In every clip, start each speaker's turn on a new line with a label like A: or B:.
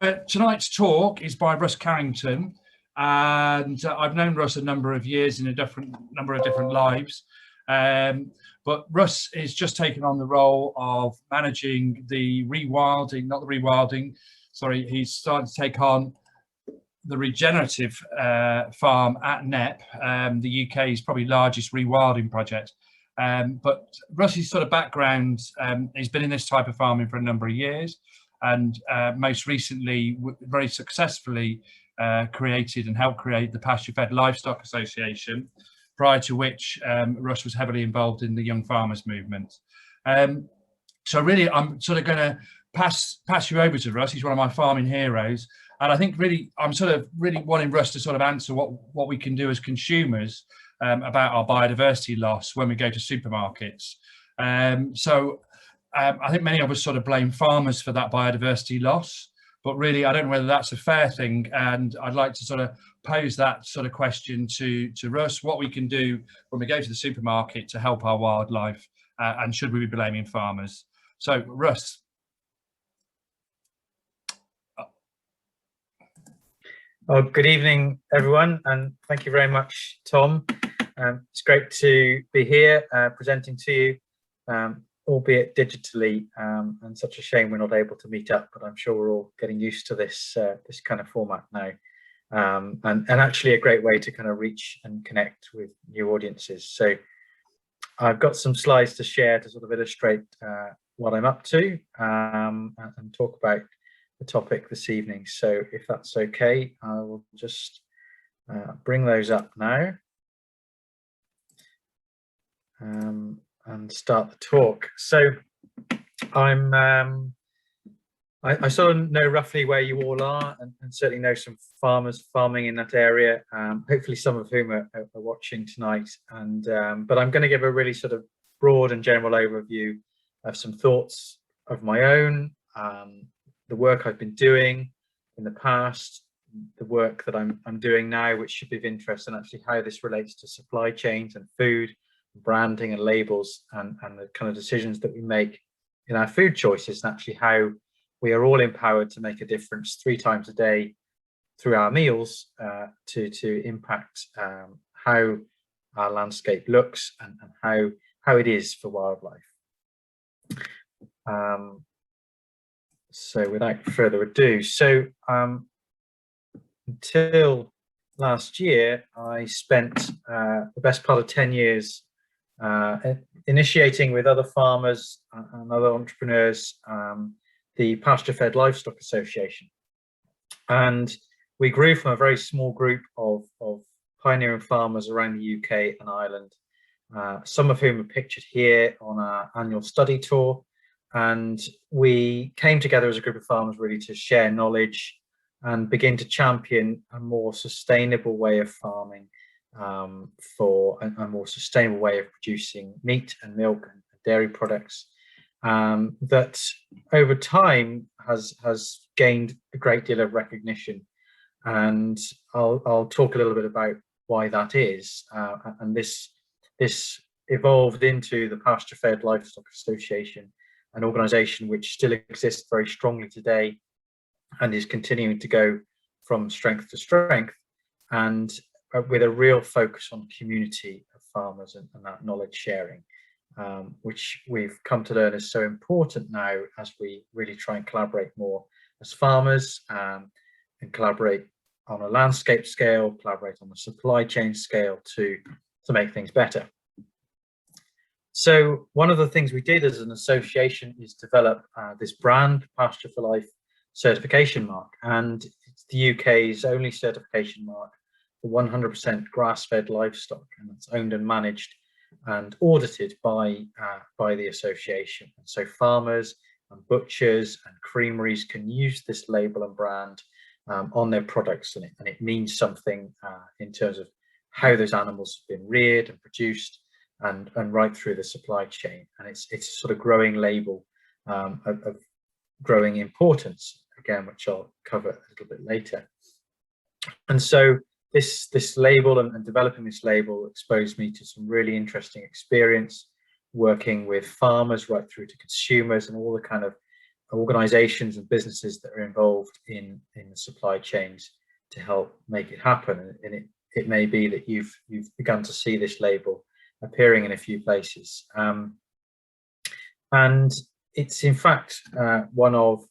A: Tonight's talk is by Russ Carrington, and I've known Russ a number of years in a number of different lives. But Russ is just taken on the role of managing the rewilding, sorry, he's starting to take on the regenerative farm at Knepp, the UK's probably largest rewilding project. But Russ's sort of background, he's been in this type of farming for a number of years, and most recently very successfully created and helped create the Pasture-Fed Livestock Association, prior to which Russ was heavily involved in the Young Farmers movement. So really, I'm sort of going to pass you over to Russ. He's one of my farming heroes. And I think really, I'm sort of really wanting Russ to sort of answer what we can do as consumers about our biodiversity loss when we go to supermarkets. I think many of us sort of blame farmers for that biodiversity loss, but really I don't know whether that's a fair thing. And I'd like to sort of pose that sort of question to Russ, what we can do when we go to the supermarket to help our wildlife, and should we be blaming farmers? So Russ.
B: Oh, good evening, everyone, and thank you very much, Tom. It's great to be here presenting to you, albeit digitally, and such a shame we're not able to meet up, but I'm sure we're all getting used to this this kind of format now, and actually a great way to kind of reach and connect with new audiences. So I've got some slides to share to sort of illustrate what I'm up to, and talk about the topic this evening. So if that's okay, I will just bring those up now and start the talk. So I sort of know roughly where you all are, and certainly know some farmers farming in that area, hopefully some of whom are watching tonight. And but I'm going to give a really sort of broad and general overview of some thoughts of my own, the work I've been doing in the past, the work that I'm doing now, which should be of interest, and actually how this relates to supply chains and food, branding and labels, and the kind of decisions that we make in our food choices, and actually how we are all empowered to make a difference 3 times a day through our meals to impact how our landscape looks and how it is for wildlife. So without further ado, until last year, I spent the best part of 10 years initiating with other farmers and other entrepreneurs the Pasture-Fed Livestock Association. And we grew from a very small group of pioneering farmers around the UK and Ireland, some of whom are pictured here on our annual study tour. And we came together as a group of farmers really to share knowledge and begin to champion a more sustainable way of farming, for a more sustainable way of producing meat and milk and dairy products, that over time has gained a great deal of recognition. And I'll talk a little bit about why that is. And this evolved into the Pasture-Fed Livestock Association, an organisation which still exists very strongly today and is continuing to go from strength to strength, and with a real focus on community of farmers and that knowledge sharing, which we've come to learn is so important now as we really try and collaborate more as farmers, and collaborate on a landscape scale, collaborate on a supply chain scale to make things better. So one of the things we did as an association is develop this brand, Pasture for Life certification mark, and it's the UK's only certification mark for 100% grass-fed livestock, and it's owned and managed and audited by the association. And so farmers and butchers and creameries can use this label and brand on their products, and it means something in terms of how those animals have been reared and produced, and right through the supply chain. And it's a sort of growing label of growing importance, again, which I'll cover a little bit later. And so this label and developing this label exposed me to some really interesting experience working with farmers right through to consumers, and all the kind of organizations and businesses that are involved in the supply chains to help make it happen. And it may be that you've begun to see this label appearing in a few places. And it's in fact one of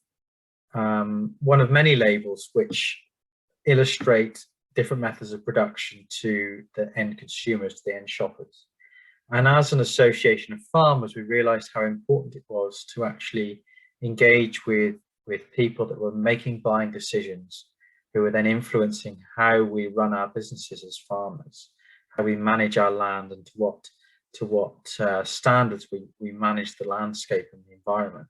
B: many labels which illustrate different methods of production to the end consumers, to the end shoppers. And as an association of farmers, we realized how important it was to actually engage with people that were making buying decisions, who were then influencing how we run our businesses as farmers, how we manage our land, and to what standards we manage the landscape and the environment.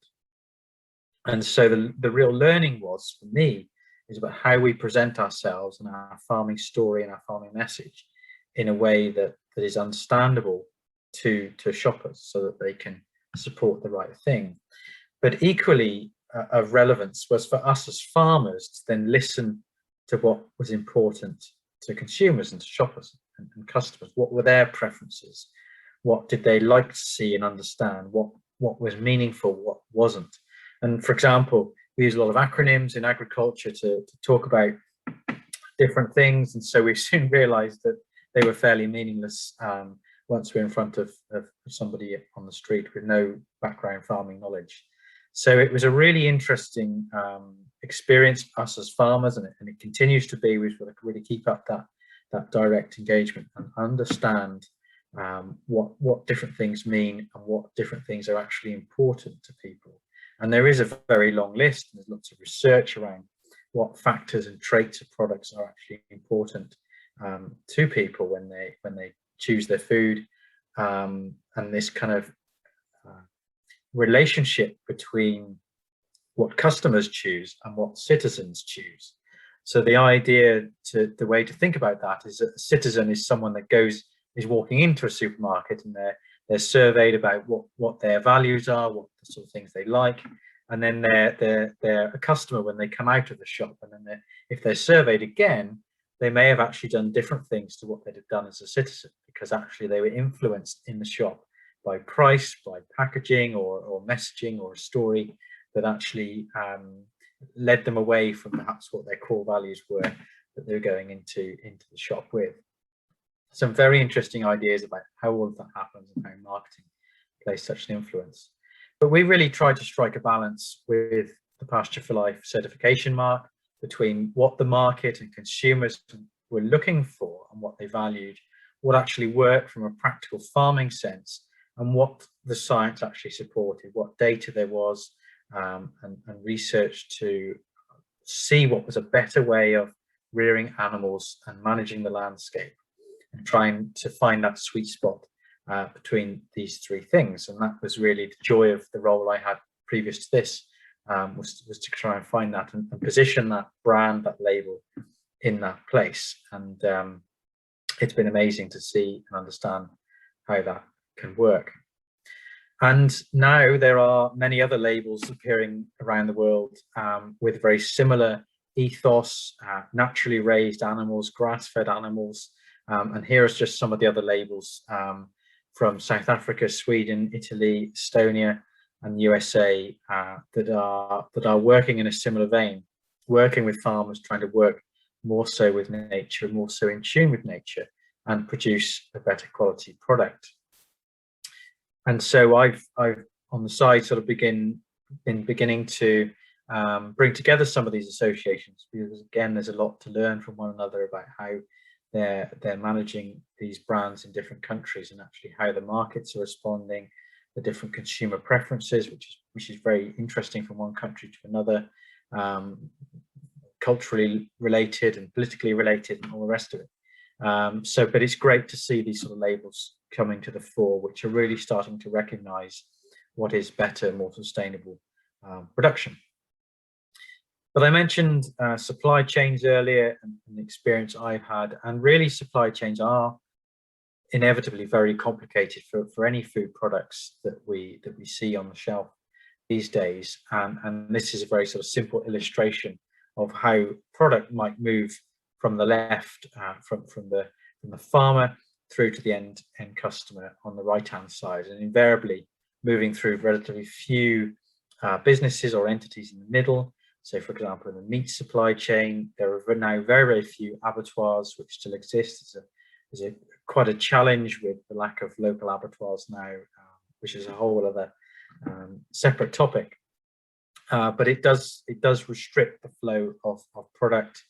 B: And so the real learning was, for me, is about how we present ourselves and our farming story and our farming message in a way that is understandable to shoppers, so that they can support the right thing. But equally of relevance was for us as farmers to then listen to what was important to consumers and to shoppers and customers. What were their preferences? What did they like to see and understand? What was meaningful, what wasn't? And for example, we use a lot of acronyms in agriculture to talk about different things. And so we soon realized that they were fairly meaningless once we're in front of somebody on the street with no background farming knowledge. So it was a really interesting experience for us as farmers, and it continues to be. We've got to really keep up that direct engagement and understand what different things mean and what different things are actually important to people. And there is a very long list, and there's lots of research around what factors and traits of products are actually important to people when they choose their food, and this kind of relationship between what customers choose and what citizens choose. So the the way to think about that is that a citizen is someone that is walking into a supermarket, and they're surveyed about what their values are, what the sort of things they like, and then they're a customer when they come out of the shop. And then if they're surveyed again, they may have actually done different things to what they'd have done as a citizen, because actually they were influenced in the shop by price, by packaging, or messaging, or a story that actually led them away from perhaps what their core values were that they were going into the shop with. Some very interesting ideas about how all of that happens and how marketing plays such an influence. But we really tried to strike a balance with the Pasture for Life certification mark between what the market and consumers were looking for and what they valued, what actually worked from a practical farming sense, and what the science actually supported, what data there was, and research to see what was a better way of rearing animals and managing the landscape, and trying to find that sweet spot between these three things. And that was really the joy of the role I had previous to this, was to try and find that and position that brand, that label in that place. And it's been amazing to see and understand how that can work. And now there are many other labels appearing around the world with very similar ethos, naturally raised animals, grass-fed animals. And here is just some of the other labels from South Africa, Sweden, Italy, Estonia, and USA that are working in a similar vein, working with farmers, trying to work more so with nature, more so in tune with nature, and produce a better quality product. And so I've on the side sort of been beginning to bring together some of these associations, because again, there's a lot to learn from one another about how they're managing these brands in different countries, and actually how the markets are responding, the different consumer preferences, which is very interesting from one country to another, culturally related and politically related and all the rest of it. But it's great to see these sort of labels coming to the fore, which are really starting to recognize what is better, more sustainable production. But I mentioned supply chains earlier, and the experience I've had, and really supply chains are inevitably very complicated for any food products that we see on the shelf these days. And this is a very sort of simple illustration of how product might move from the left, from the farmer through to the end customer on the right hand side, and invariably moving through relatively few businesses or entities in the middle. So, for example, in the meat supply chain, there are now very, very few abattoirs which still exist. There's quite a challenge with the lack of local abattoirs now, which is a whole other separate topic. But it does restrict the flow of product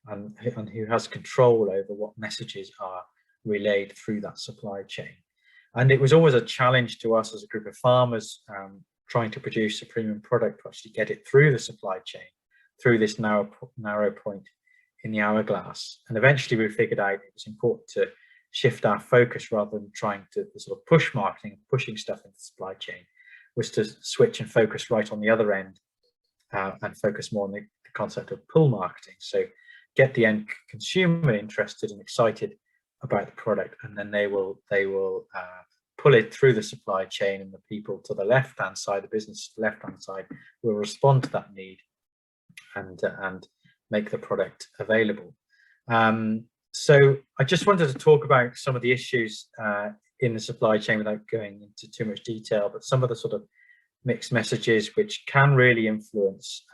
B: and who has control over what messages are relayed through that supply chain. And it was always a challenge to us as a group of farmers trying to produce a premium product to actually get it through the supply chain, through this narrow point in the hourglass. And eventually we figured out it was important to shift our focus rather than trying to sort of push marketing, pushing stuff into the supply chain, was to switch and focus right on the other end and focus more on the concept of pull marketing. So get the end consumer interested and excited about the product, and then they will pull it through the supply chain, and the people to the left-hand side, the business left-hand side, will respond to that need and make the product available. So I just wanted to talk about some of the issues in the supply chain without going into too much detail, but some of the sort of mixed messages which can really influence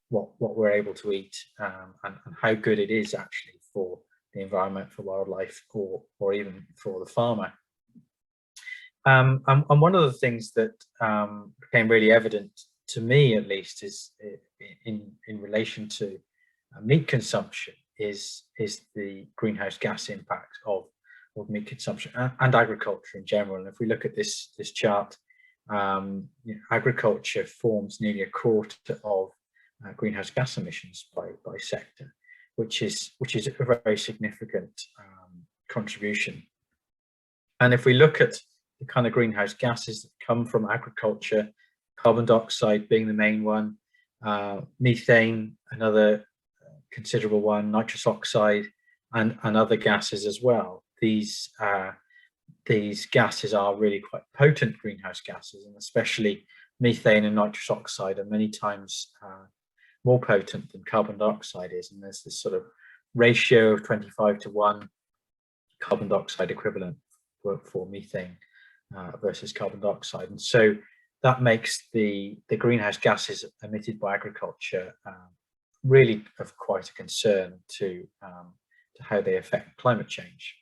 B: what we're able to eat and how good it is actually for the environment, for wildlife, or even for the farmer. And one of the things that became really evident to me, at least, is in relation to meat consumption is the greenhouse gas impact of meat consumption and agriculture in general. And if we look at this chart, agriculture forms nearly a quarter of greenhouse gas emissions by sector, which is a very significant contribution. And if we look at the kind of greenhouse gases that come from agriculture, carbon dioxide being the main one, methane, another considerable one, nitrous oxide, and other gases as well. These gases are really quite potent greenhouse gases, and especially methane and nitrous oxide are many times more potent than carbon dioxide is. And there's this sort of ratio of 25:1 carbon dioxide equivalent for methane versus carbon dioxide. And so that makes the greenhouse gases emitted by agriculture really of quite a concern to how they affect climate change.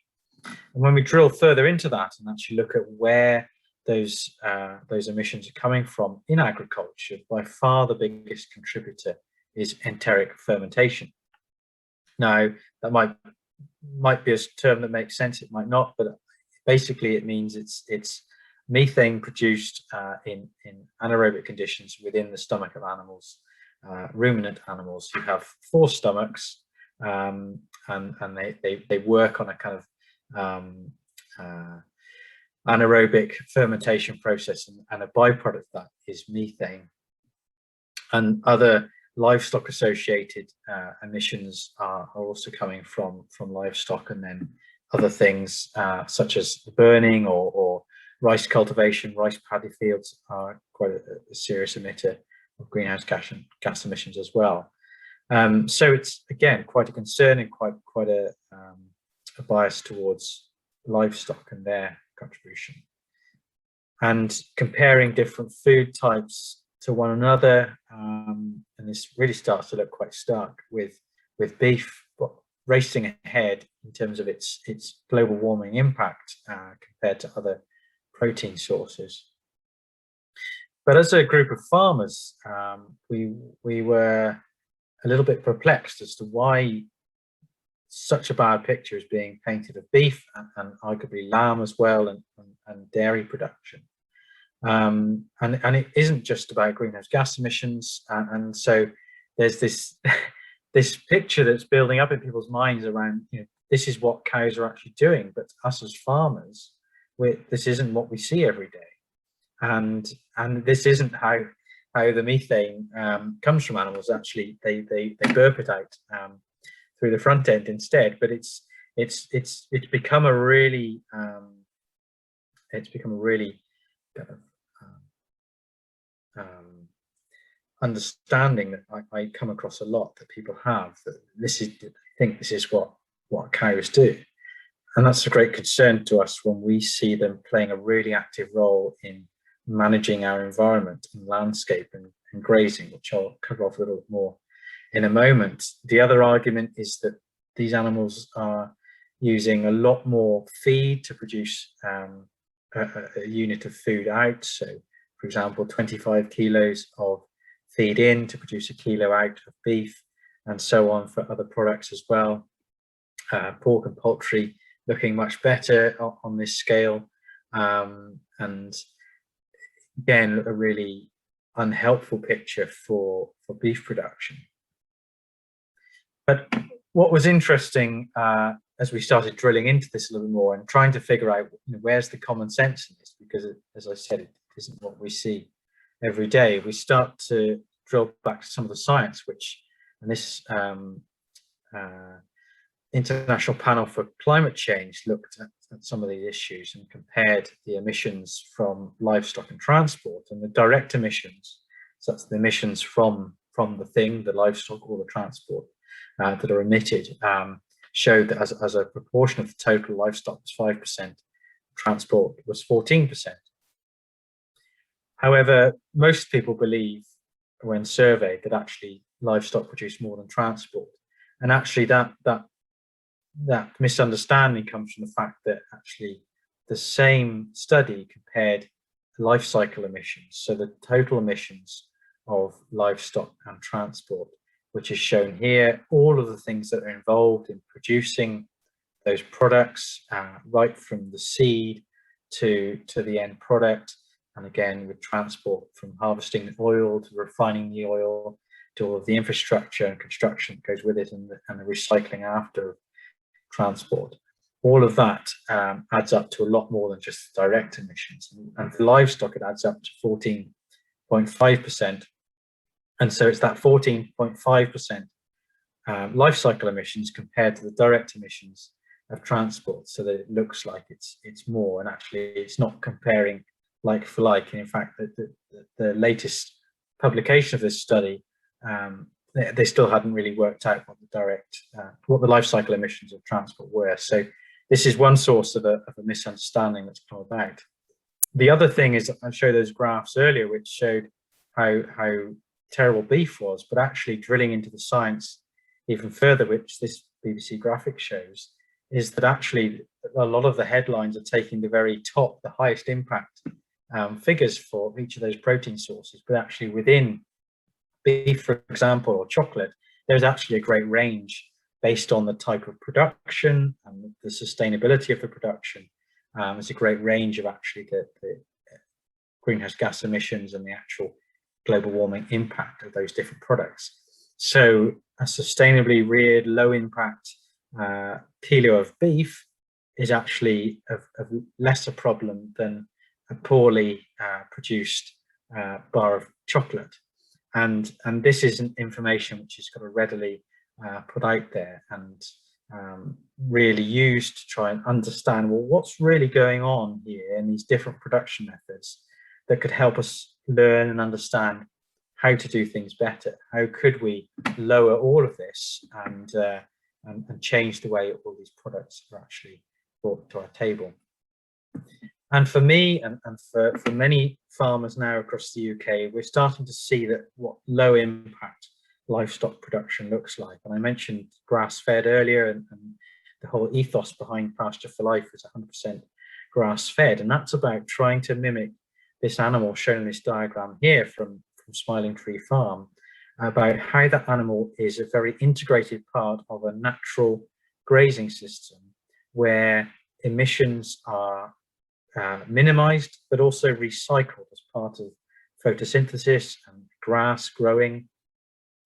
B: And when we drill further into that and actually look at where those emissions are coming from in agriculture, by far the biggest contributor is enteric fermentation. Now, that might be a term that makes sense, it might not, but basically it means it's methane produced in anaerobic conditions within the stomach of animals, ruminant animals who have 4 stomachs, and they work on a kind of anaerobic fermentation process, and a byproduct of that is methane. And other livestock associated emissions are also coming from livestock, and then other things such as burning or rice cultivation. Rice paddy fields are quite a serious emitter of greenhouse gas emissions as well. So it's again quite a concern and quite a bias towards livestock and their contribution. And comparing different food types to one another, and this really starts to look quite stark with beef racing ahead in terms of its global warming impact compared to other protein sources. But as a group of farmers, we were a little bit perplexed as to why such a bad picture is being painted of beef and arguably lamb as well, and dairy production. And it isn't just about greenhouse gas emissions, and so there's this this picture that's building up in people's minds around, this is what cows are actually doing, but us as farmers, this isn't what we see every day, and this isn't how the methane comes from animals. Actually, they burp it out through the front end instead. But it's become a really kind of understanding that I come across a lot, that people have, that I think this is what cows do. And that's a great concern to us when we see them playing a really active role in managing our environment and landscape and grazing, which I'll cover off a little more in a moment. The other argument is that these animals are using a lot more feed to produce a unit of food out. So, for example, 25 kilos of feed in to produce a kilo out of beef, and so on for other products as well. Pork and poultry looking much better on this scale, and again, a really unhelpful picture for beef production. But what was interesting as we started drilling into this a little bit more and trying to figure out, you know, where's the common sense in this, because as I said, it isn't what we see every day. We start to drill back to some of the science, which, and this International Panel for Climate Change looked at some of these issues and compared the emissions from livestock and transport, and the direct emissions, so that's the emissions from the thing, the livestock or the transport that are emitted, showed that as a proportion of the total, livestock was 5%, transport was 14%. However, most people believe when surveyed that actually livestock produce more than transport, and actually that misunderstanding comes from the fact that actually the same study compared life cycle emissions, so the total emissions of livestock and transport, which is shown here, all of the things that are involved in producing those products, right from the seed to the end product, and again with transport from harvesting the oil to refining the oil to all of the infrastructure and construction that goes with it, and the recycling after transport. All of that adds up to a lot more than just direct emissions, and for livestock it adds up to 14.5%. And so it's that 14.5% life cycle emissions compared to the direct emissions of transport, so that it looks like it's more, and actually it's not comparing like for like. And in fact, the latest publication of this study, they still hadn't really worked out what the life cycle emissions of transport were. So this is one source of a misunderstanding that's come about. The other thing is, I showed those graphs earlier which showed how terrible beef was, but actually drilling into the science even further, which this BBC graphic shows, is that actually a lot of the headlines are taking the very top, the highest impact figures for each of those protein sources, but actually within beef, for example, or chocolate, there's actually a great range based on the type of production and the sustainability of the production. There's a great range of actually the greenhouse gas emissions and the actual global warming impact of those different products. So a sustainably reared, low impact kilo of beef is actually of lesser problem than a poorly produced bar of chocolate. And this is information which is kind of readily put out there and really used to try and understand, well, what's really going on here in these different production methods that could help us learn and understand how to do things better. How could we lower all of this and change the way all these products are actually brought to our table? And for me and for many farmers now across the UK, we're starting to see that what low impact livestock production looks like. And I mentioned grass-fed earlier, and the whole ethos behind Pasture for Life is 100% grass-fed, and that's about trying to mimic this animal shown in this diagram here from Smiling Tree Farm, about how that animal is a very integrated part of a natural grazing system where emissions are minimized but also recycled as part of photosynthesis and grass growing,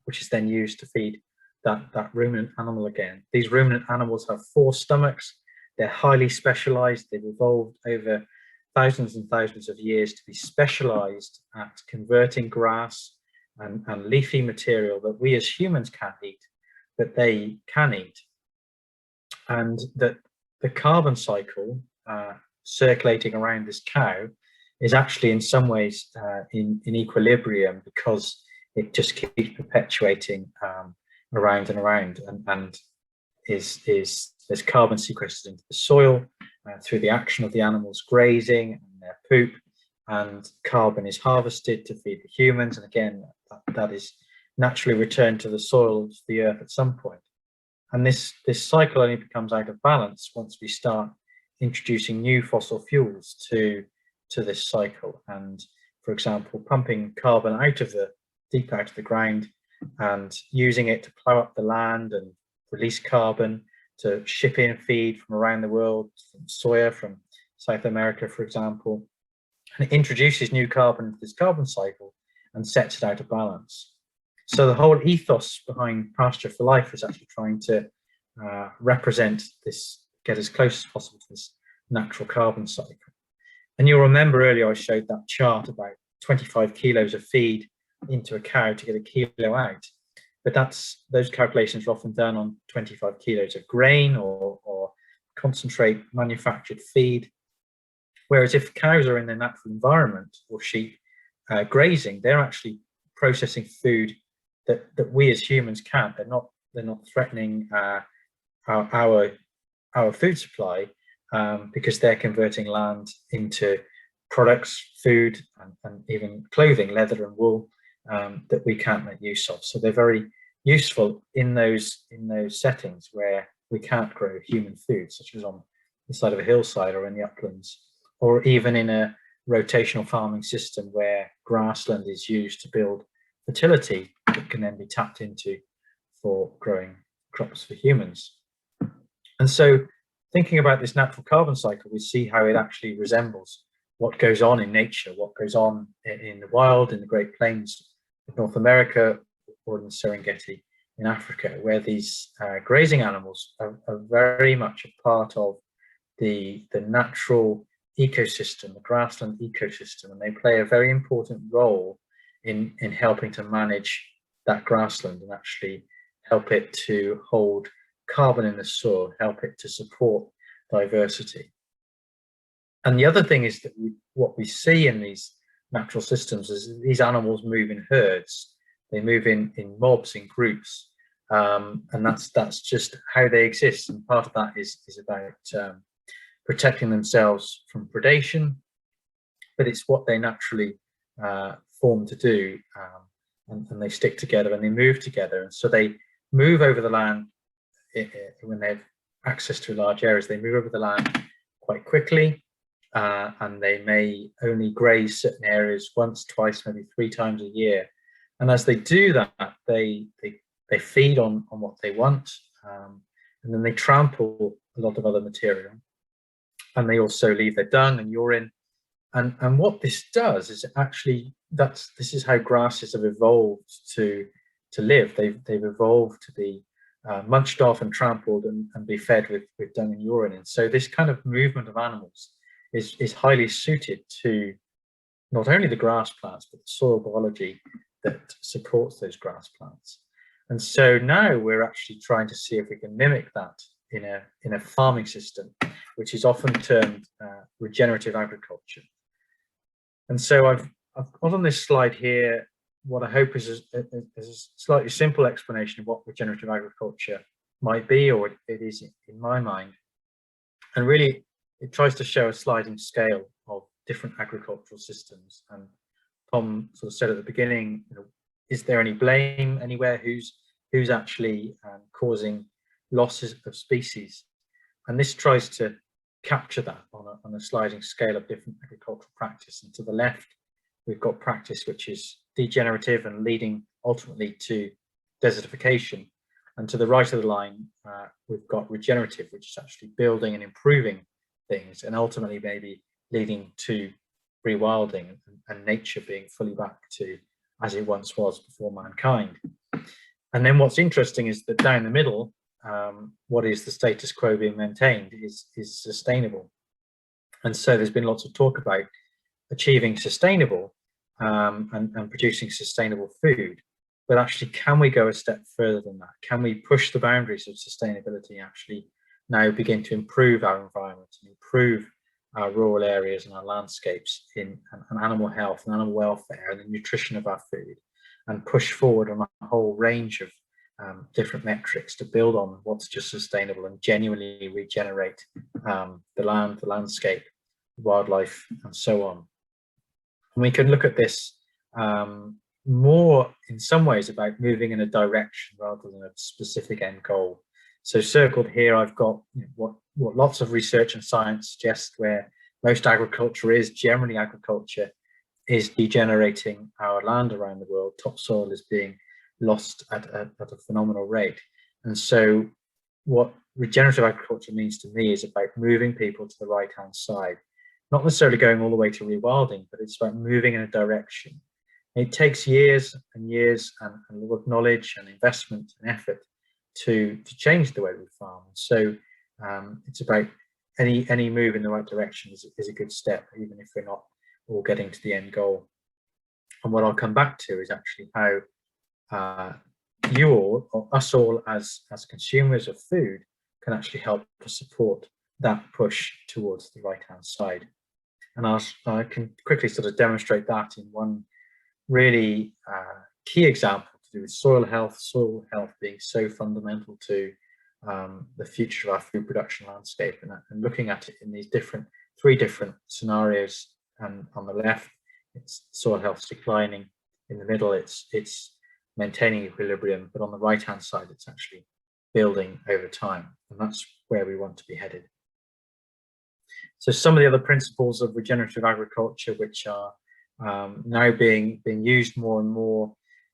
B: which is then used to feed that ruminant animal again. These ruminant animals have 4 stomachs. They're highly specialized. They've evolved over thousands and thousands of years to be specialized at converting grass and leafy material that we as humans can't eat, but they can eat. And that the carbon cycle circulating around this cow is actually in some ways in equilibrium, because it just keeps perpetuating around and around, and there's carbon sequestered into the soil through the action of the animals grazing and their poop, and carbon is harvested to feed the humans. And again, that is naturally returned to the soil, to the earth at some point. And this cycle only becomes out of balance once we start introducing new fossil fuels to this cycle. And for example, pumping carbon deep out of the ground and using it to plow up the land and release carbon to ship in feed from around the world, from soya, from South America, for example. And it introduces new carbon into this carbon cycle and sets it out of balance. So the whole ethos behind Pasture for Life is actually trying to represent this, get as close as possible to this natural carbon cycle. And you'll remember earlier I showed that chart about 25 kilos of feed into a cow to get a kilo out. But those calculations are often done on 25 kilos of grain or concentrate manufactured feed. Whereas if cows are in their natural environment, or sheep grazing, they're actually processing food that we as humans can't. They're not threatening our food supply because they're converting land into products, food, and even clothing, leather and wool, that we can't make use of. So they're very useful in those settings where we can't grow human food, such as on the side of a hillside or in the uplands, or even in a rotational farming system where grassland is used to build fertility that can then be tapped into for growing crops for humans. And so thinking about this natural carbon cycle, we see how it actually resembles what goes on in nature, what goes on in the wild, in the Great Plains of North America, or in the Serengeti in Africa, where these grazing animals are very much a part of the natural ecosystem, the grassland ecosystem, and they play a very important role in helping to manage that grassland and actually help it to hold carbon in the soil, help it to support diversity. And the other thing is that what we see in these natural systems is these animals move in herds. They move in mobs, in groups, and that's just how they exist. And part of that is about protecting themselves from predation, but it's what they naturally form to do, and they stick together and they move together. And so they move over the land when they have access to large areas. They move over the land quite quickly, and they may only graze certain areas once, twice, maybe 3 times a year. And as they do that, they feed on what they want, and then they trample a lot of other material. And they also leave their dung and urine. And what this does is actually, this is how grasses have evolved to live. They've evolved to be munched off and trampled and be fed with dung and urine. And so this kind of movement of animals is highly suited to not only the grass plants, but the soil biology that supports those grass plants. And so now we're actually trying to see if we can mimic that in a farming system, which is often termed regenerative agriculture. And so I've got on this slide here what I hope is a slightly simple explanation of what regenerative agriculture might be, or it is in my mind. And really, it tries to show a sliding scale of different agricultural systems. And Tom sort of said at the beginning, is there any blame anywhere? Who's actually causing losses of species? And this tries to capture that on a sliding scale of different agricultural practice. And to the left, we've got practice which is degenerative and leading ultimately to desertification. And to the right of the line, we've got regenerative, which is actually building and improving things, and ultimately maybe leading to rewilding and nature being fully back to as it once was before mankind. And then what's interesting is that down the middle, what is the status quo being maintained is sustainable. And so there's been lots of talk about achieving sustainable and producing sustainable food. But actually, can we go a step further than that? Can we push the boundaries of sustainability, actually now begin to improve our environment and improve our rural areas and our landscapes in animal health and animal welfare and the nutrition of our food, and push forward on a whole range of different metrics to build on what's just sustainable and genuinely regenerate the land, the landscape, wildlife, and so on. And we can look at this more in some ways about moving in a direction rather than a specific end goal. So circled here, I've got what lots of research and science suggest where most agriculture is. Generally, agriculture is degenerating our land around the world. Topsoil is being lost at a phenomenal rate. And so what regenerative agriculture means to me is about moving people to the right-hand side, not necessarily going all the way to rewilding, but it's about moving in a direction. It takes years and years and a lot of knowledge and investment and effort to change the way we farm. So it's about any move in the right direction is a good step, even if we're not all getting to the end goal. And what I'll come back to is actually how you all, or us all as consumers of food, can actually help to support that push towards the right-hand side. And I can quickly sort of demonstrate that in one really key example to do with soil health being so fundamental to the future of our food production landscape, and looking at it in these three different scenarios. And on the left, it's soil health declining. In the middle, it's maintaining equilibrium, but on the right-hand side, it's actually building over time, and that's where we want to be headed. So some of the other principles of regenerative agriculture, which are now being used more and more,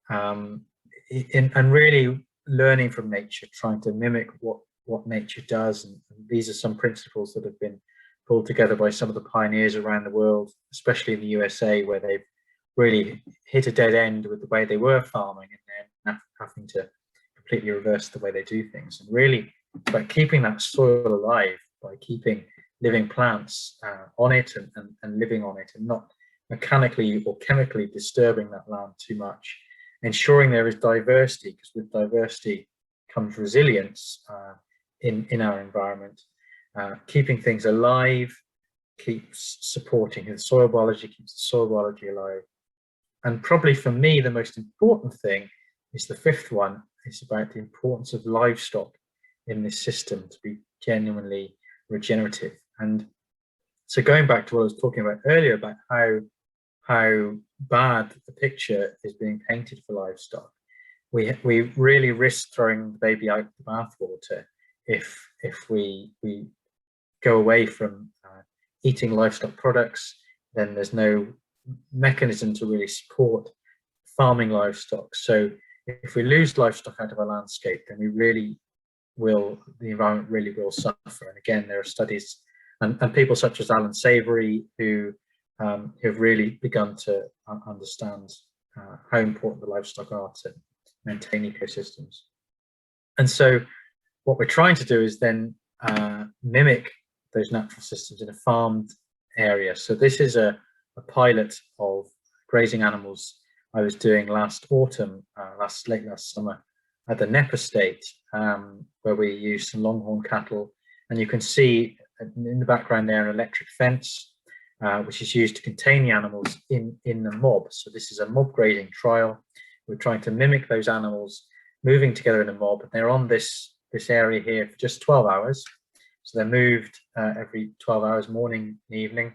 B: and really learning from nature, trying to mimic what nature does. And these are some principles that have been pulled together by some of the pioneers around the world, especially in the USA, where they've really hit a dead end with the way they were farming, and then having to completely reverse the way they do things. And really, by keeping that soil alive, by keeping living plants on it and living on it, and not mechanically or chemically disturbing that land too much, ensuring there is diversity, because with diversity comes resilience in our environment. Keeping things alive keeps supporting the soil biology, keeps the soil biology alive. And probably for me, the most important thing is the fifth one. It's about the importance of livestock in this system to be genuinely regenerative. And so going back to what I was talking about earlier about how bad the picture is being painted for livestock, we really risk throwing the baby out the bathwater if we go away from eating livestock products. Then there's no mechanism to really support farming livestock. So if we lose livestock out of our landscape, then the environment really will suffer. And again, there are studies and people such as Alan Savory who have really begun to understand how important the livestock are to maintain ecosystems. And so what we're trying to do is then mimic those natural systems in a farmed area. So this is a pilot of grazing animals I was doing last autumn, late last summer, at the Knepp Estate, where we used some longhorn cattle. And you can see in the background there an electric fence, which is used to contain the animals in the mob. So this is a mob grazing trial. We're trying to mimic those animals moving together in a mob, and they're on this area here for just 12 hours. So they're moved every 12 hours, morning and evening.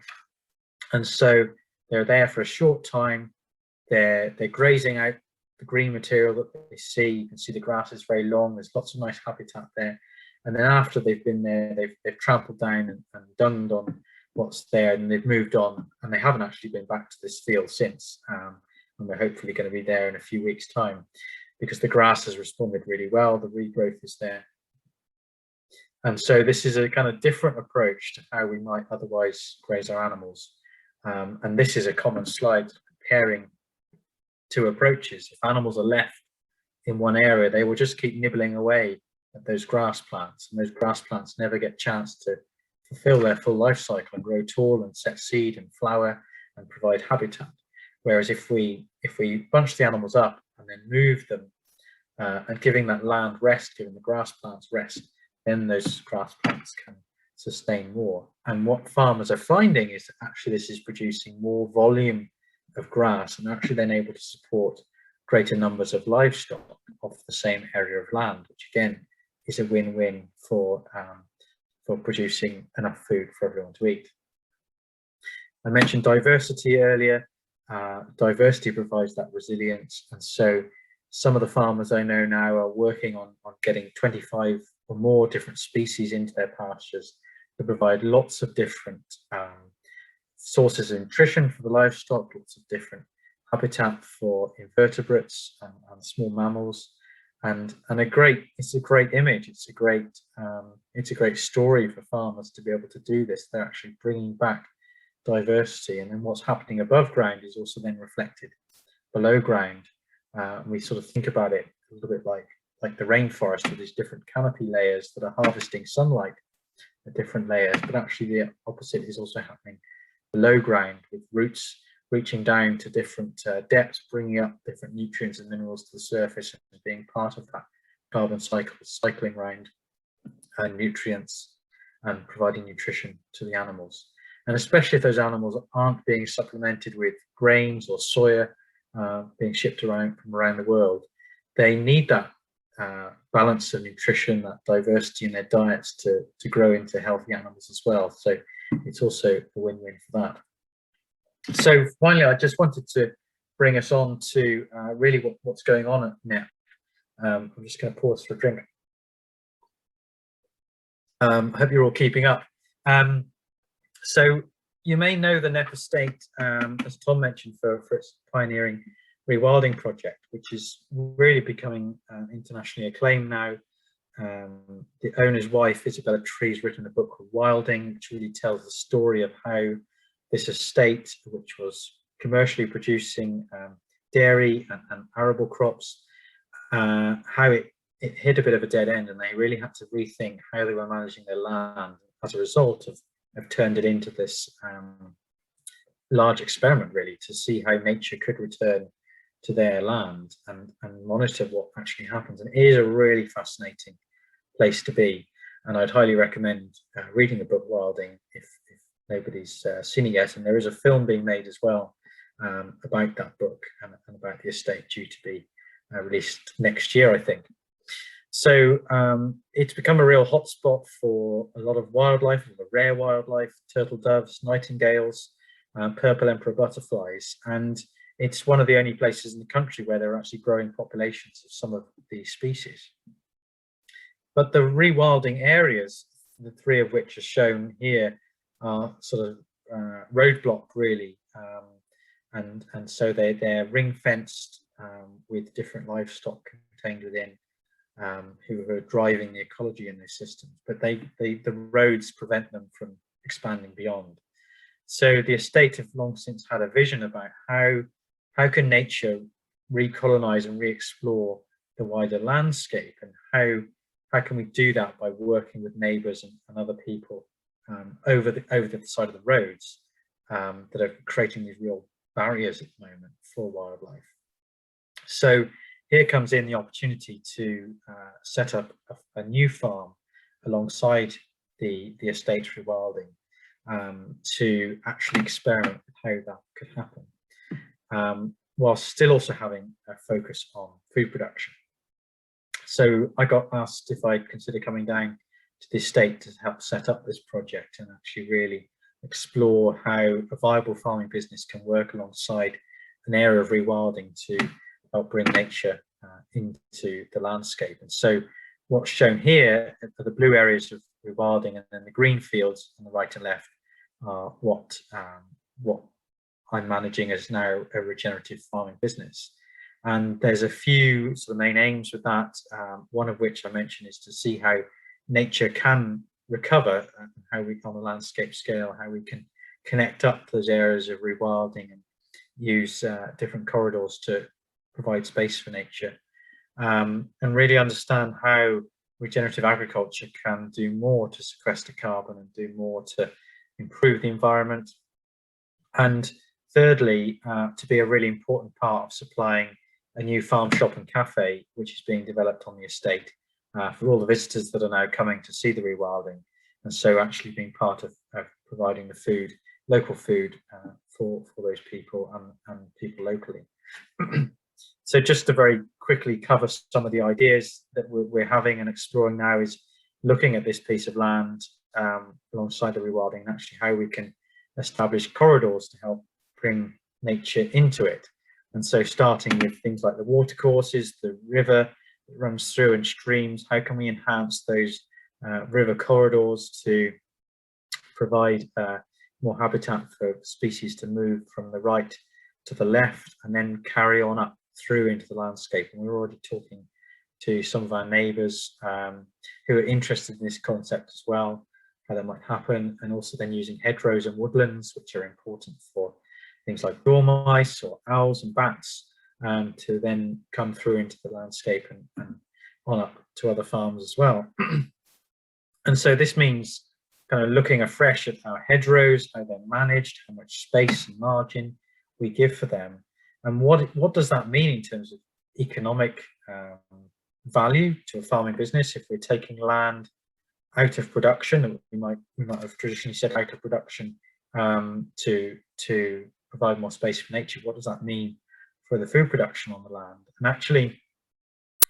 B: And so they're there for a short time. They're grazing out the green material that they see. You can see the grass is very long. There's lots of nice habitat there. And then after they've been there, they've trampled down and dunged on what's there, and they've moved on, and they haven't actually been back to this field since. And we're hopefully going to be there in a few weeks' time, because the grass has responded really well. The regrowth is there. And so this is a kind of different approach to how we might otherwise graze our animals. And this is a common slide comparing two approaches. If animals are left in one area, they will just keep nibbling away at those grass plants, and those grass plants never get a chance to fulfill their full life cycle and grow tall and set seed and flower and provide habitat. Whereas if we bunch the animals up and then move them and giving that land rest, giving the grass plants rest, then those grass plants can sustain more. And what farmers are finding is that actually this is producing more volume of grass, and actually then able to support greater numbers of livestock off the same area of land, which again is a win-win for producing enough food for everyone to eat. I mentioned diversity earlier. diversity provides that resilience. And so some of the farmers I know now are working on getting 25 or more different species into their pastures to provide lots of different sources of nutrition for the livestock, lots of different habitat for invertebrates and small mammals, and it's a great image. It's a great story for farmers to be able to do this. They're actually bringing back diversity, and then what's happening above ground is also then reflected below ground. We sort of think about it a little bit like the rainforest with these different canopy layers that are harvesting sunlight at different layers, but actually the opposite is also happening below ground, with roots reaching down to different depths, bringing up different nutrients and minerals to the surface and being part of that carbon cycle, cycling around nutrients and providing nutrition to the animals. And especially if those animals aren't being supplemented with grains or soya being shipped around from around the world, they need that balance of nutrition, that diversity in their diets to grow into healthy animals as well. So it's also a win-win for that. So finally, I just wanted to bring us on to really what's going on at Knepp. I'm just going to pause for a drink. I hope you're all keeping up. So you may know the Knepp Estate, as Tom mentioned, for its pioneering rewilding project, which is really becoming internationally acclaimed now. The owner's wife, Isabella Tree, has written a book called Wilding, which really tells the story of how this estate, which was commercially producing dairy and arable crops, how it hit a bit of a dead end, and they really had to rethink how they were managing their land. As a result of turned it into this large experiment, really, to see how nature could return to their land and monitor what actually happens. And it is a really fascinating place to be, and I'd highly recommend reading the book Wilding if nobody's seen it yet. And there is a film being made as well about that book and about the estate, due to be released next year, I think. So it's become a real hotspot for a lot of wildlife, the rare wildlife, turtle doves, nightingales, purple emperor butterflies, and it's one of the only places in the country where there are actually growing populations of some of these species. But the rewilding areas, the three of which are shown here, are sort of roadblock, really, and so they're ring fenced with different livestock contained within, who are driving the ecology in those systems, but the roads prevent them from expanding beyond. So the estate have long since had a vision about how can nature recolonize and re-explore the wider landscape, and how can we do that by working with neighbors and other people over the side of the roads that are creating these real barriers at the moment for wildlife. So here comes in the opportunity to set up a new farm alongside the estate rewilding, to actually experiment with how that could happen, while still also having a focus on food production. So I got asked if I'd consider coming down to the estate to help set up this project and actually really explore how a viable farming business can work alongside an area of rewilding to help bring nature into the landscape. And so what's shown here are the blue areas of rewilding, and then the green fields on the right and left are what I'm managing as now a regenerative farming business. And there's a few sort of main aims with that, one of which I mentioned is to see how nature can recover, and how we, on a landscape scale, how we can connect up those areas of rewilding and use different corridors to provide space for nature, and really understand how regenerative agriculture can do more to sequester carbon and do more to improve the environment. And thirdly, to be a really important part of supplying a new farm shop and cafe, which is being developed on the estate for all the visitors that are now coming to see the rewilding. And so actually being part of providing the food, local food, for those people and people locally. So just to very quickly cover some of the ideas that we're having and exploring now, is looking at this piece of land alongside the rewilding, and actually how we can establish corridors to help bring nature into it. And so starting with things like the watercourses, the river that runs through and streams, how can we enhance those river corridors to provide more habitat for species to move from the right to the left and then carry on up through into the landscape. And we're already talking to some of our neighbours who are interested in this concept as well, how that might happen, and also then using hedgerows and woodlands, which are important for things like dormice or owls and bats, to then come through into the landscape and on up to other farms as well. And so this means kind of looking afresh at our hedgerows, how they're managed, how much space and margin we give for them, and what does that mean in terms of economic value to a farming business if we're taking land out of production. We might have traditionally said out of production to provide more space for nature. What does that mean for the food production on the land? And actually,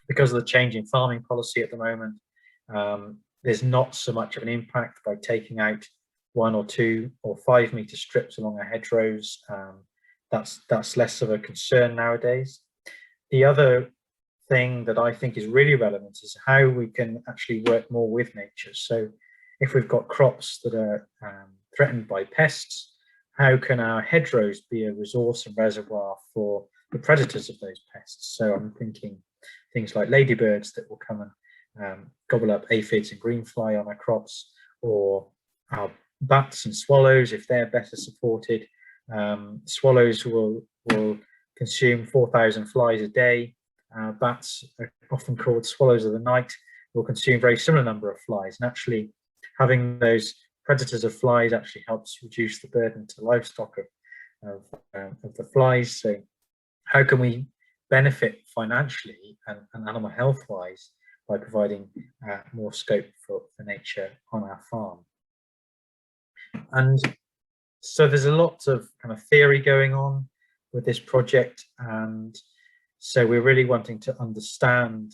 B: because of the change in farming policy at the moment, there's not so much of an impact by taking out 1 or 2 or 5 metre strips along our hedgerows. That's less of a concern nowadays. The other thing that I think is really relevant is how we can actually work more with nature. So if we've got crops that are threatened by pests, how can our hedgerows be a resource and reservoir for the predators of those pests? So I'm thinking things like ladybirds that will come and gobble up aphids and greenfly on our crops, or our bats and swallows, if they're better supported. Swallows will consume 4,000 flies a day. Bats are often called swallows of the night, will consume a very similar number of flies. And actually having those predators of flies actually helps reduce the burden to livestock of the flies. So how can we benefit financially and animal health wise by providing more scope for nature on our farm? And so there's a lot of kind of theory going on with this project, and so we're really wanting to understand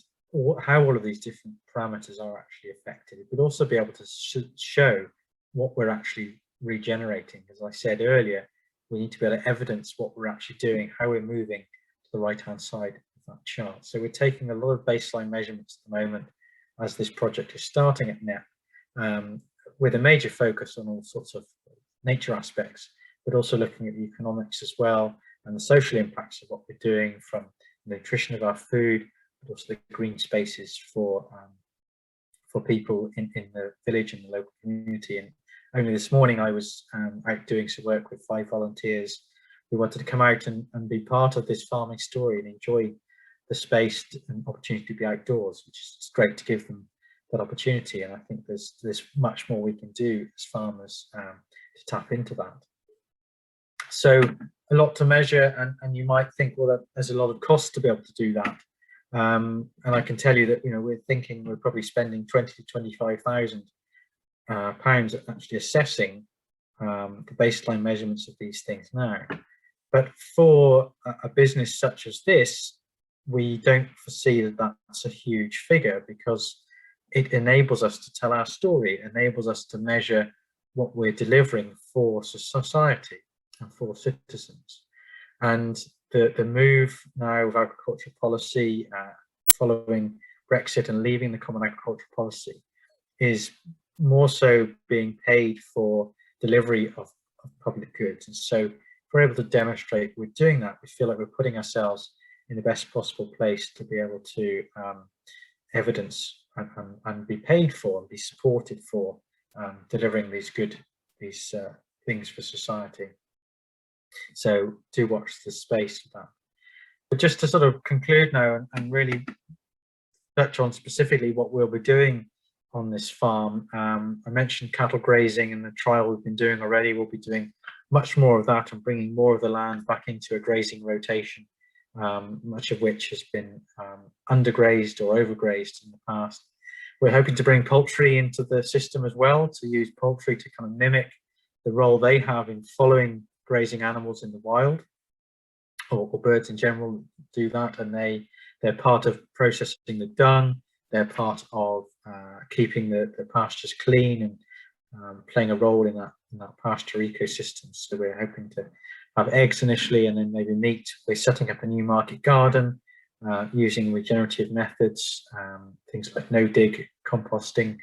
B: how all of these different parameters are actually affected, but also be able to show what we're actually regenerating. As I said earlier, we need to be able to evidence what we're actually doing, how we're moving to the right-hand side of that chart. So we're taking a lot of baseline measurements at the moment as this project is starting at Knepp, with a major focus on all sorts of nature aspects, but also looking at the economics as well and the social impacts of what we're doing, from the nutrition of our food, but also the green spaces for people in the village and the local community. And only this morning I was out doing some work with 5 volunteers who wanted to come out and be part of this farming story and enjoy the space and opportunity to be outdoors, which is great to give them that opportunity. And I think there's much more we can do as farmers to tap into that. So a lot to measure, and you might think, well, there's a lot of cost to be able to do that. And I can tell you that, we're thinking we're probably spending 20 to 25,000 pounds at actually assessing the baseline measurements of these things now. But for a business such as this, we don't foresee that that's a huge figure, because it enables us to tell our story, it enables us to measure what we're delivering for society and for citizens. And the move now of agricultural policy following Brexit and leaving the common agricultural policy is more so being paid for delivery of public goods. And so if we're able to demonstrate we're doing that, we feel like we're putting ourselves in the best possible place to be able to evidence and be paid for and be supported for delivering these things for society. So do watch the space for that. But just to sort of conclude now and really touch on specifically what we'll be doing on this farm. I mentioned cattle grazing and the trial we've been doing already. We'll be doing much more of that and bringing more of the land back into a grazing rotation, much of which has been undergrazed or overgrazed in the past. We're hoping to bring poultry into the system as well, to use poultry to kind of mimic the role they have in following grazing animals in the wild, or birds in general do that, and they're part of processing the dung, they're part of keeping the pastures clean and playing a role in that pasture ecosystem. So we're hoping to have eggs initially and then maybe meat. We're setting up a new market garden using regenerative methods, things like no-dig composting,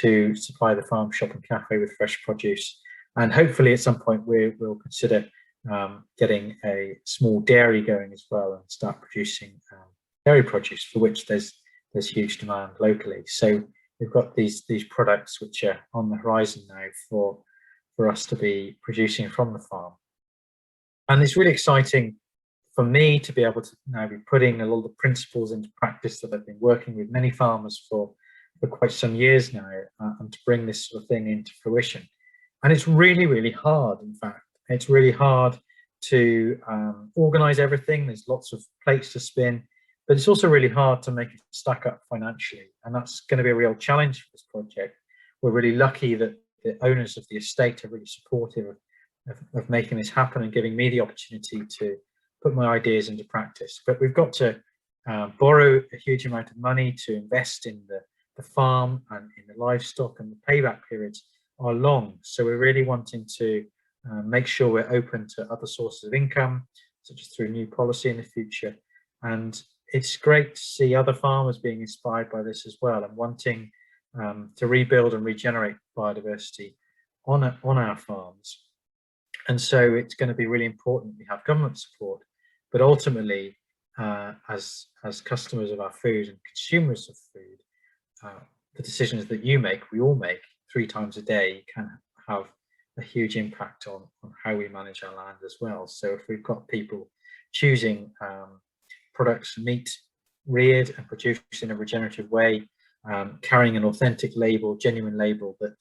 B: to supply the farm, shop and cafe with fresh produce. And hopefully at some point we'll consider getting a small dairy going as well and start producing dairy produce, for which there's huge demand locally. So we've got these products which are on the horizon now for us to be producing from the farm. And it's really exciting for me to be able to now be putting a lot of the principles into practice that I've been working with many farmers for quite some years now, and to bring this sort of thing into fruition. And it's really, really hard. In fact, it's really hard to organize everything. There's lots of plates to spin, but it's also really hard to make it stack up financially. And that's going to be a real challenge for this project. We're really lucky that the owners of the estate are really supportive of making this happen and giving me the opportunity to put my ideas into practice. But we've got to borrow a huge amount of money to invest in the farm and in the livestock, and the payback periods are long. So we're really wanting to make sure we're open to other sources of income, such as through new policy in the future. And it's great to see other farmers being inspired by this as well, and wanting to rebuild and regenerate biodiversity on our farms. And so it's going to be really important we have government support, but ultimately, as customers of our food and consumers of food, the decisions that you make, we all make 3 times a day, can have a huge impact on how we manage our land as well. So if we've got people choosing products, meat reared and produced in a regenerative way, carrying an authentic label, genuine label that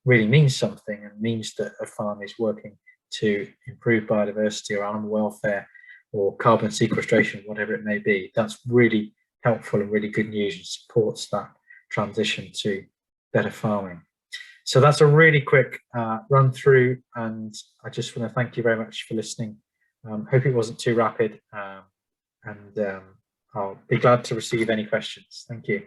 B: really means something and means that a farm is working to improve biodiversity or animal welfare or carbon sequestration, whatever it may be, that's really helpful and really good news and supports that transition to better farming. So that's a really quick run through, and I just want to thank you very much for listening. Hope it wasn't too rapid, and I'll be glad to receive any questions. Thank you.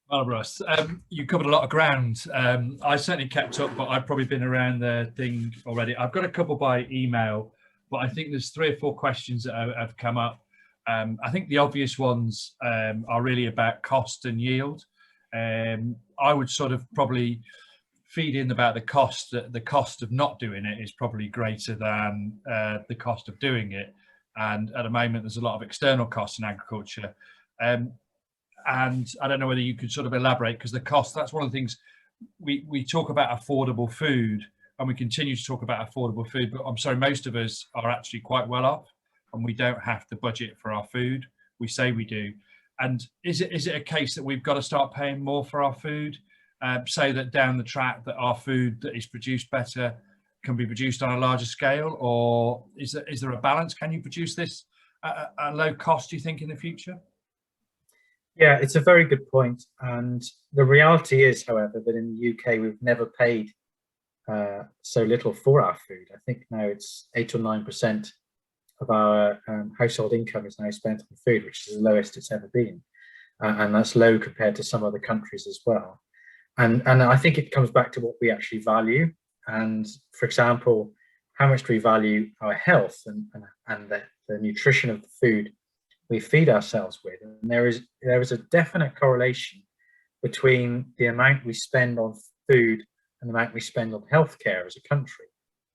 A: Well, Russ, you covered a lot of ground. I certainly kept up, but I've probably been around the thing already. I've got a couple by email, but I think there's 3 or 4 questions that have come up. I think the obvious ones are really about cost and yield. I would sort of probably feed in about the cost. That the cost of not doing it is probably greater than the cost of doing it. And at the moment, there's a lot of external costs in agriculture. And I don't know whether you could sort of elaborate, because the cost, that's one of the things we talk about, affordable food, and we continue to talk about affordable food, but I'm sorry, most of us are actually quite well off and we don't have to budget for our food. We say we do. And is it a case that we've got to start paying more for our food, so that down the track that our food that is produced better can be produced on a larger scale? Or is there a balance? Can you produce this at a low cost, do you think, in the future?
B: Yeah, it's a very good point. And the reality is, however, that in the UK, we've never paid so little for our food. I think now it's 8 or 9% of our household income is now spent on food, which is the lowest it's ever been. And that's low compared to some other countries as well. And I think it comes back to what we actually value. And for example, how much do we value our health and the nutrition of the food we feed ourselves with? And there is a definite correlation between the amount we spend on food and the amount we spend on healthcare as a country.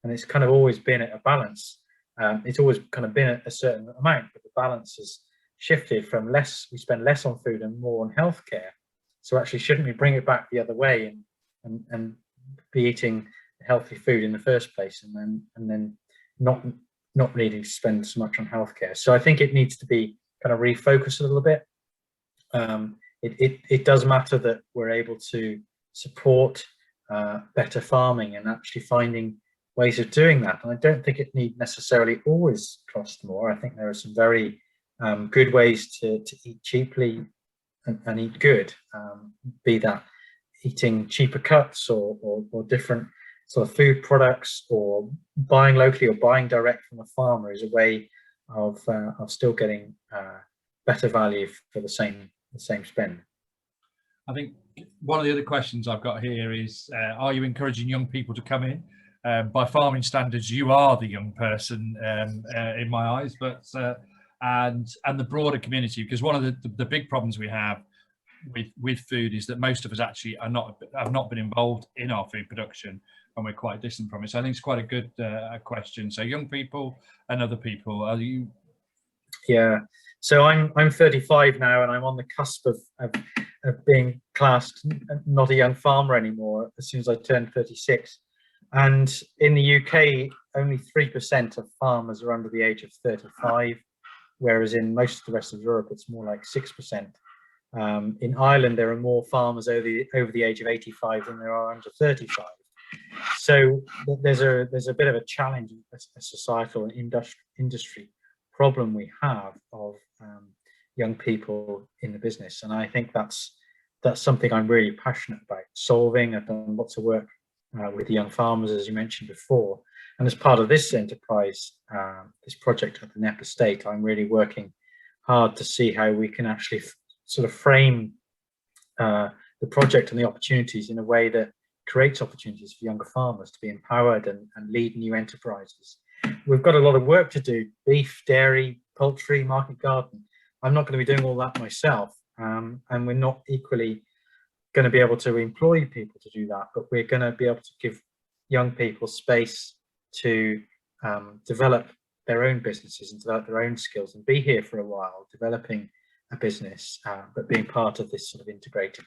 B: And it's kind of always been at a balance. It's always kind of been at a certain amount, but the balance has shifted from we spend less on food and more on healthcare. So actually, shouldn't we bring it back the other way and be eating healthy food in the first place, and then not needing to spend so much on healthcare? So I think it needs to be kind of refocused a little bit. It does matter that we're able to support better farming and actually finding ways of doing that. And I don't think it need necessarily always cost more. I think there are some very good ways to eat cheaply and eat good, be that eating cheaper cuts or different sort of food products, or buying locally or buying direct from a farmer is a way of still getting better value for the same spend. I
A: think one of the other questions I've got here is, are you encouraging young people to come in? by farming standards, you are the young person in my eyes, but and the broader community, because one of the big problems we have with food is that most of us actually have not been involved in our food production, and we're quite distant from it. So I think it's quite a good question. So young people and other people, are you?
B: Yeah. So I'm 35 now, and I'm on the cusp of being classed not a young farmer anymore as soon as I turned 36. And in the UK, only 3% of farmers are under the age of 35, whereas in most of the rest of Europe, it's more like 6%. In Ireland, there are more farmers over the age of 85 than there are under 35. So there's a bit of a challenge, a societal and industry problem we have of young people in the business, and I think that's something I'm really passionate about solving. I've done lots of work with the young farmers, as you mentioned before, and as part of this enterprise, this project at the Knepp Estate, I'm really working hard to see how we can actually sort of frame the project and the opportunities in a way that creates opportunities for younger farmers to be empowered and lead new enterprises. We've got a lot of work to do: beef, dairy, poultry, market garden. I'm not going to be doing all that myself, and we're not equally going to be able to employ people to do that, but we're going to be able to give young people space to develop their own businesses and develop their own skills and be here for a while, developing a business, but being part of this sort of integrated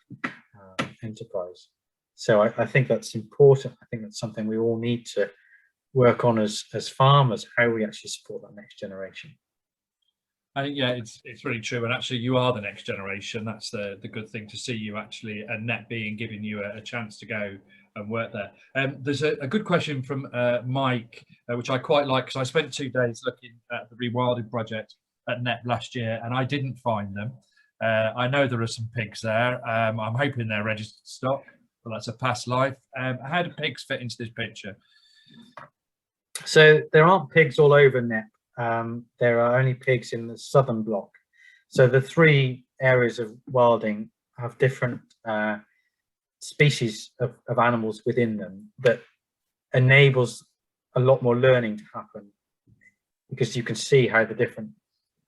B: enterprise. So I think that's important. I think that's something we all need to work on as farmers, how we actually support that next generation.
A: I think, yeah, it's really true, and actually you are the next generation. That's the good thing, to see you actually, and Knepp giving you a chance to go and work there. There's a good question from Mike, which I quite like, because I spent 2 days looking at the rewilding project at Knepp last year, and I didn't find them. I know there are some pigs there. I'm hoping they're registered stock, but that's a past life. How do pigs fit into this picture?
B: So there aren't pigs all over Knepp. There are only pigs in the southern block. So the 3 areas of wilding have different species of animals within them that enables a lot more learning to happen, because you can see how the different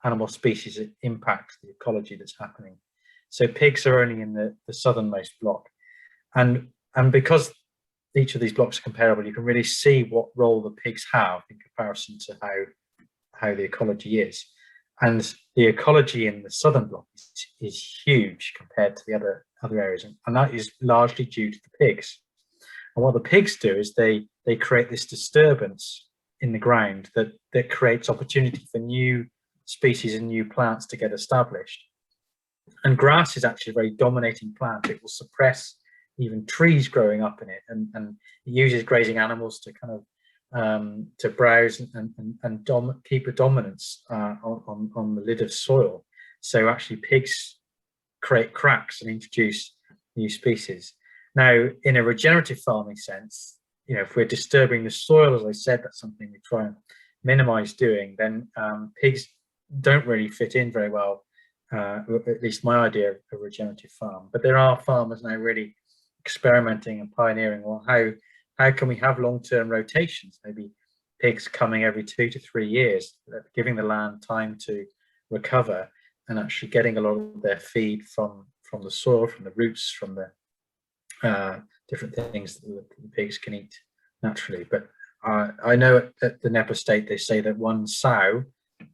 B: animal species impact the ecology that's happening. So pigs are only in the southernmost block, and because each of these blocks are comparable, you can really see what role the pigs have in comparison to how the ecology is. And the ecology in the southern block is huge compared to the other areas, and that is largely due to the pigs. And what the pigs do is they create this disturbance in the ground that creates opportunity for new species and new plants to get established. And grass is actually a very dominating plant. It will suppress even trees growing up in it, and it uses grazing animals to kind of to browse and keep a dominance on the lid of soil. So actually pigs create cracks and introduce new species. Now, in a regenerative farming sense, if we're disturbing the soil, as I said, that's something we try and minimize doing, then pigs don't really fit in very well, at least my idea of a regenerative farm. But there are farmers now really experimenting and pioneering, well, how can we have long-term rotations, maybe pigs coming every 2 to 3 years, giving the land time to recover and actually getting a lot of their feed from the soil, from the roots, from the different things that the pigs can eat naturally. But I know at the Knepp Estate, they say that one sow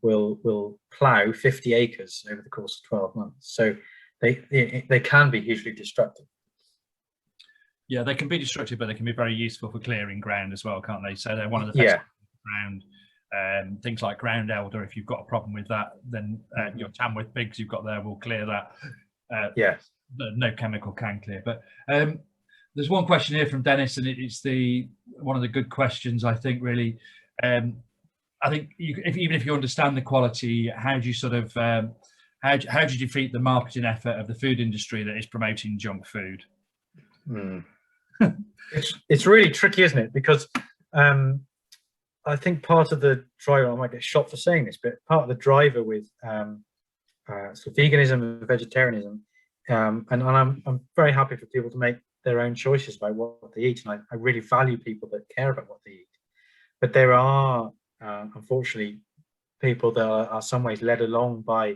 B: will plough 50 acres over the course of 12 months. So they can be hugely destructive.
A: Yeah, they can be destructive, but they can be very useful for clearing ground as well, can't they? So they're one of the best ground. Things like ground elder, if you've got a problem with that, then your Tamworth pigs you've got there will clear that.
B: Yes.
A: No chemical can clear. But there's one question here from Dennis, and it's one of the good questions, I think, really. I think even if you understand the quality, how do you sort of how do you defeat the marketing effort of the food industry that is promoting junk food?
B: It's really tricky, isn't it? Because I think part of the driver, I might get shot for saying this, but part of the driver with sort of veganism and vegetarianism, and I'm very happy for people to make their own choices about what they eat, and I really value people that care about what they eat. But there are unfortunately people that are some ways led along by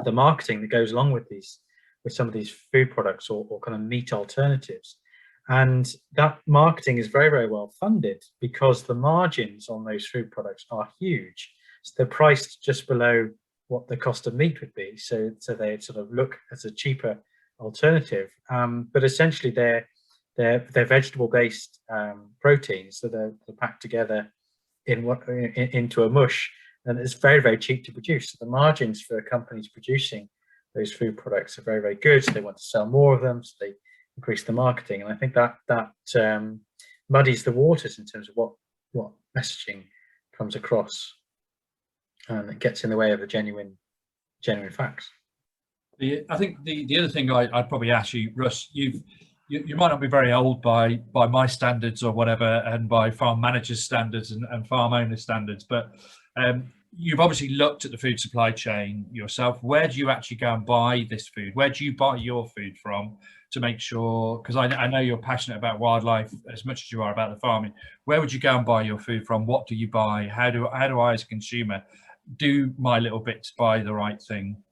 B: the marketing that goes along with some of these food products or kind of meat alternatives. And that marketing is very, very well funded because the margins on those food products are huge. So they're priced just below what the cost of meat would be. So they sort of look as a cheaper alternative. But essentially they're vegetable-based proteins that are packed together into a mush, and it's very, very cheap to produce. So the margins for companies producing those food products are very, very good. So they want to sell more of them, so they increase the marketing. And I think that muddies the waters in terms of what messaging comes across, and it gets in the way of the genuine facts.
A: I think the other thing I'd probably ask you, Russ, you might not be very old by my standards or whatever, and by farm managers' standards and farm owner standards, but you've obviously looked at the food supply chain yourself. Where do you actually go and buy this food? Where do you buy your food from to make sure, because I know you're passionate about wildlife as much as you are about the farming. Where would you go and buy your food from? What do you buy? How do I as a consumer do my little bit to buy the right thing?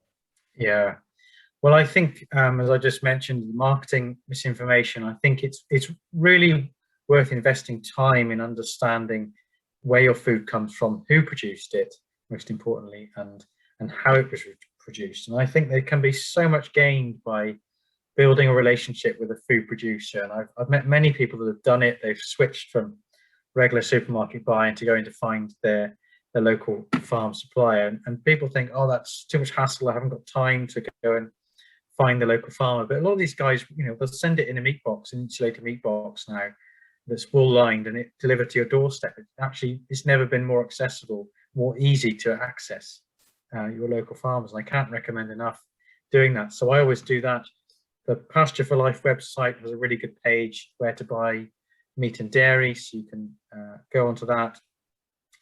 B: Yeah. Well, I think, as I just mentioned, marketing misinformation, I think it's really worth investing time in understanding where your food comes from, who produced it, most importantly, and how it was produced. And I think there can be so much gained by building a relationship with a food producer. And I've met many people that have done it. They've switched from regular supermarket buying to going to find their local farm supplier. And people think, oh, that's too much hassle. I haven't got time to go and find the local farmer. But a lot of these guys, they'll send it in a meat box, an insulated meat box now, that's wool lined, and it delivered to your doorstep. It's never been more accessible, more easy to access your local farmers. And I can't recommend enough doing that. So I always do that. The Pasture for Life website has a really good page where to buy meat and dairy. So you can go onto that,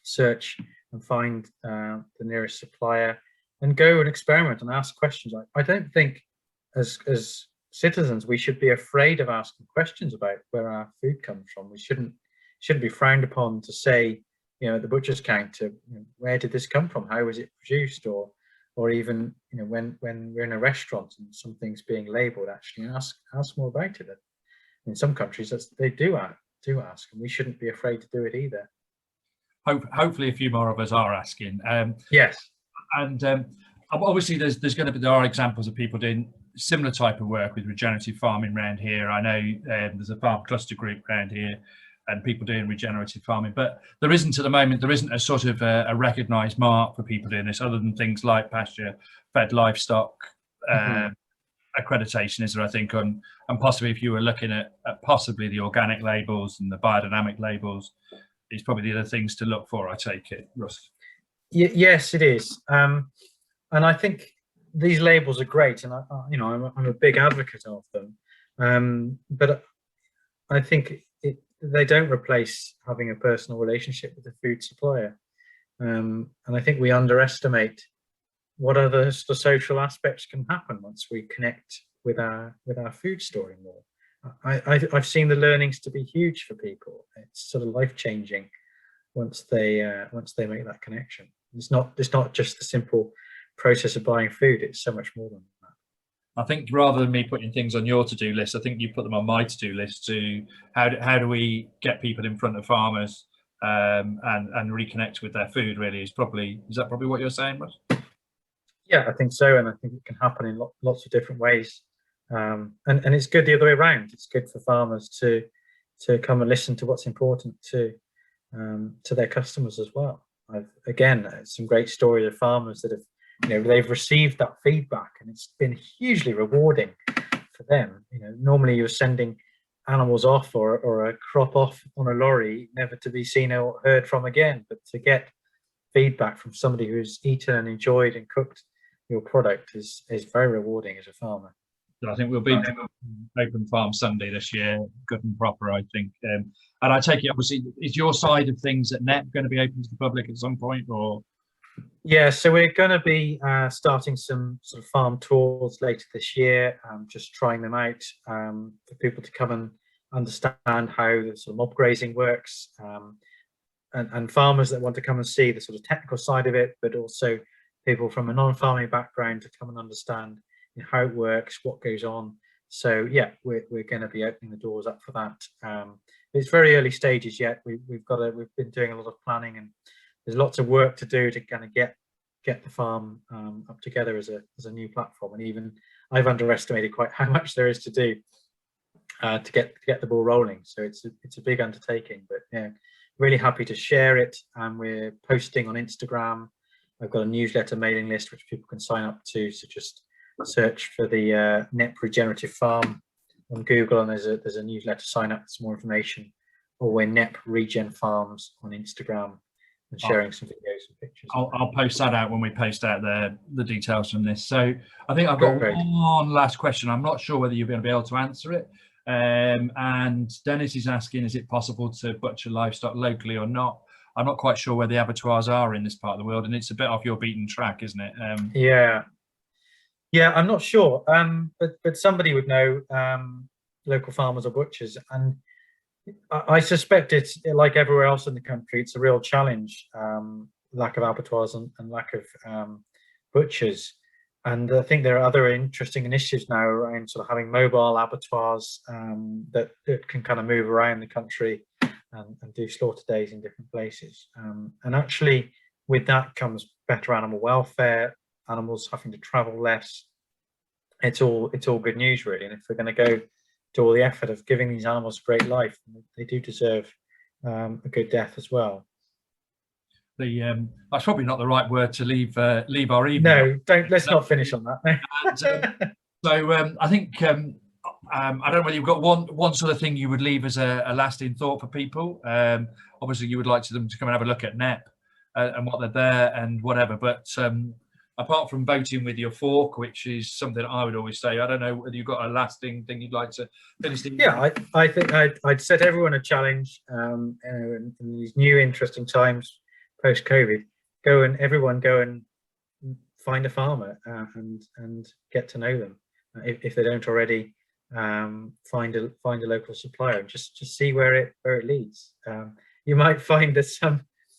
B: search and find the nearest supplier, and go and experiment and ask questions. I don't think as citizens we should be afraid of asking questions about where our food comes from. We shouldn't be frowned upon to say, at the butcher's counter, where did this come from? How was it produced? Or even, when we're in a restaurant and something's being labelled, actually ask more about it. In some countries, they do ask, and we shouldn't be afraid to do it either.
A: Hopefully, a few more of us are asking.
B: Yes,
A: and obviously, there are examples of people doing similar type of work with regenerative farming around here. I know there's a farm cluster group around here, and people doing regenerative farming, but there isn't at the moment. There isn't a sort of a recognised mark for people doing this, other than things like pasture-fed livestock accreditation, is there? I think and possibly if you were looking at possibly the organic labels and the biodynamic labels, it's probably the other things to look for. I take it, Russ.
B: Yes, it is, and I think these labels are great, and I'm a big advocate of them. But I think they don't replace having a personal relationship with the food supplier, and I think we underestimate what other social aspects can happen once we connect with our food story more. I've seen the learnings to be huge for people. It's sort of life-changing once they make that connection. It's not just the simple process of buying food. It's so much more than that.
A: I think rather than me putting things on your to-do list, I think you put them on my to-do list to how do we get people in front of farmers and reconnect with their food, really, is that probably what you're saying, Russ?
B: Yeah, I think so, and I think it can happen in lots of different ways. And it's good the other way around. It's good for farmers to come and listen to what's important to their customers as well. Again, some great stories of farmers that have, they've received that feedback, and it's been hugely rewarding for them. Normally you're sending animals off or a crop off on a lorry, never to be seen or heard from again. But to get feedback from somebody who's eaten and enjoyed and cooked your product is very rewarding as a farmer.
A: So I think we'll be Open Farm Sunday this year, good and proper, I think. And I take it, obviously, is your side of things at Knepp going to be open to the public at some point, or?
B: Yeah, so we're going to be starting some sort of farm tours later this year, just trying them out for people to come and understand how the sort of mob grazing works, and farmers that want to come and see the sort of technical side of it, but also people from a non-farming background to come and understand, you know, how it works, what goes on. So yeah, we're going to be opening the doors up for that. It's very early stages yet. We've been doing a lot of planning, and there's lots of work to do to kind of get the farm up together as a new platform. And even I've underestimated quite how much there is to do to get the ball rolling. So it's a big undertaking, but yeah, really happy to share it. And we're posting on Instagram. I've got a newsletter mailing list which people can sign up to. So just search for the Knepp Regenerative Farm on Google, and there's a newsletter sign up for some more information. Or we're Knepp Regen Farms on Instagram, and sharing some videos and pictures.
A: I'll post that out when we post out the details from this. So I think I've got one last question. I'm not sure whether you're going to be able to answer it. And Dennis is asking, is it possible to butcher livestock locally or not? I'm not quite sure where the abattoirs are in this part of the world, and it's a bit off your beaten track, isn't it?
B: Yeah, I'm not sure, but somebody would know, local farmers or butchers, and I suspect it's like everywhere else in the country. It's a real challenge, lack of abattoirs and lack of butchers. And I think there are other interesting initiatives now around sort of having mobile abattoirs that can kind of move around the country and do slaughter days in different places. And actually, with that comes better animal welfare, animals having to travel less. It's all good news, really. And if we're going to go to all the effort of giving these animals a great life, they do deserve a good death as well.
A: That's probably not the right word to leave our evening.
B: No, let's not finish on that.
A: So I think I don't know whether you've got one sort of thing you would leave as a lasting thought for people. Obviously, you would like them to come and have a look at Knepp and what they're there and whatever. But apart from voting with your fork, which is something I would always say, I don't know whether you've got a lasting thing you'd like to finish the evening.
B: Yeah, I think I'd set everyone a challenge in these new interesting times post-COVID. Everyone go and find a farmer and get to know them. If they don't already, find a local supplier and just see where it leads. You might find that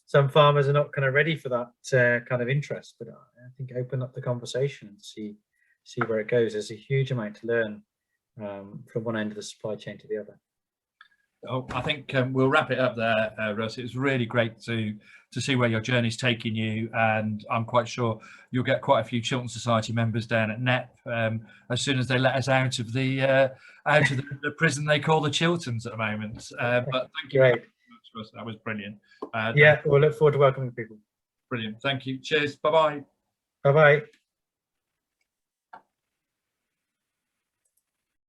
B: some farmers are not kind of ready for that kind of interest, but I think open up the conversation and see where it goes. There's a huge amount to learn from one end of the supply chain to the other.
A: Oh, I think we'll wrap it up there, Russ. It was really great to see where your journey's taking you, and I'm quite sure you'll get quite a few Chiltern Society members down at Knepp as soon as they let us out of the prison they call the Chilterns at the moment. But thank you very much, Russ. That was brilliant.
B: Yeah, we'll look forward to welcoming people.
A: Brilliant. Thank you. Cheers. Bye-bye.
B: Bye-bye.